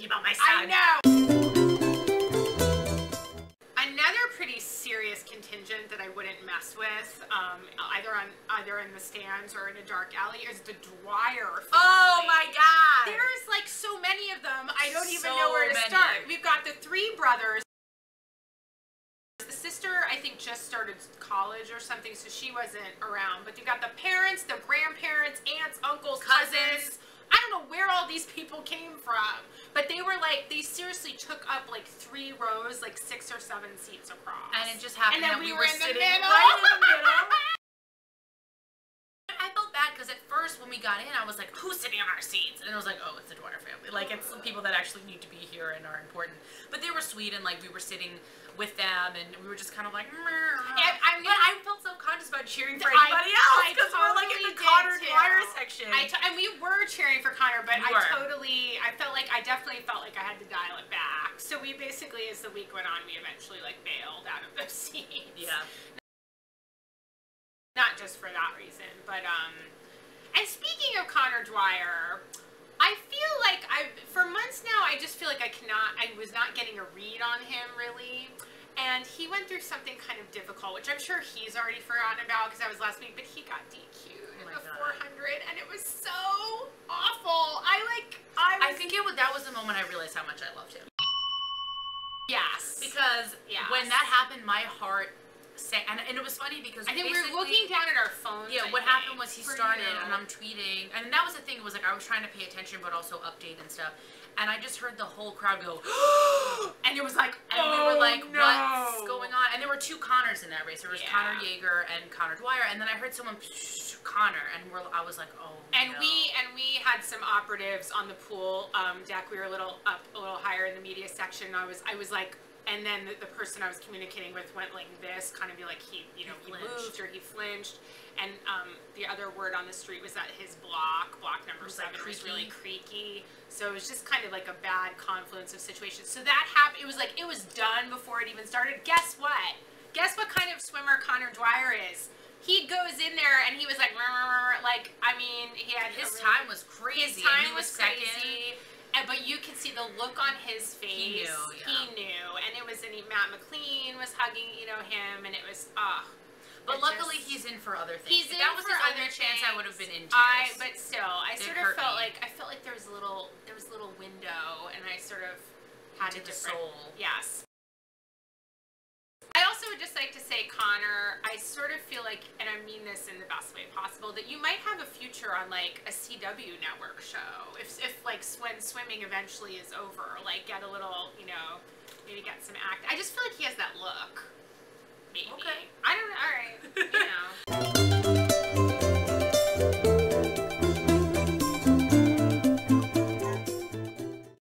thinking about my son. I know. Another pretty serious contingent that I wouldn't mess with, either in the stands or in a dark alley, is the Dwyer family. Oh my God! There's like so many of them. I don't even So know where to many. start. We've got the three brothers. The sister, I think, just started college or something, so she wasn't around. But you've got the parents, the grandparents, aunts, uncles, cousins. I don't know where all these people came from, but they were like, they seriously took up like 3 rows, like 6 or 7 seats across. And it just happened and then that we were in the sitting middle. right in the middle. I felt bad because at first when we got in, I was like, who's sitting in our seats? And it was like, oh, it's the Dwyer family. Like, it's the people that actually need to be here and are important. But they were sweet, and like we were sitting with them, and we were just kind of like, And but I felt self-conscious about cheering for anybody else because we're like in the Conor Dwyer section. And we were cheering for Conor, but I definitely felt like I had to dial it back. So we basically, as the week went on, we eventually like bailed out of those seats. Yeah. Not just for that reason, but and speaking of Conor Dwyer, I feel like for months now, I just feel like I was not getting a read on him really. And he went through something kind of difficult, which I'm sure he's already forgotten about because that was last week, but he got DQ'd in the 400, and it was so awful. I think that was the moment I realized how much I loved him. Yes. Because when that happened, my heart sank. And it was funny because I think we were looking down at our phones. Yeah, what happened was he started, and I'm tweeting, and that was the thing. It was like I was trying to pay attention, but also update and stuff. And I just heard the whole crowd go, and it was like, and we were like, what's going on? And there were 2 Conors in that race. There was Conor Yeager and Conor Dwyer, and then I heard someone Conor, and I was like, oh. And we had some operatives on the pool deck. We were a little higher in the media section. I was like, and then the person I was communicating with went like this, kind of be like he moved or he flinched. And the other word on the street was that his block number 7 was really creaky. So it was just kind of like a bad confluence of situations. So that happened. It was like, it was done before it even started. Guess what? Guess what kind of swimmer Conor Dwyer is? He goes in there and he was like, I mean, he had his time was crazy. His time was crazy. But you can see the look on his face. He knew. And it was, Matt McLean was hugging, him, and it was, But luckily, he's in for other things. He's in that was for his other only chance, I would have been in tears. But still, I sort of felt like there was a little window, and I sort of had a different soul. Yes. I also would just like to say, Conor, I sort of feel like, and I mean this in the best way possible, that you might have a future on like a CW network show. If like when swimming eventually is over, like get a little, maybe get some act. I just feel like he has that look.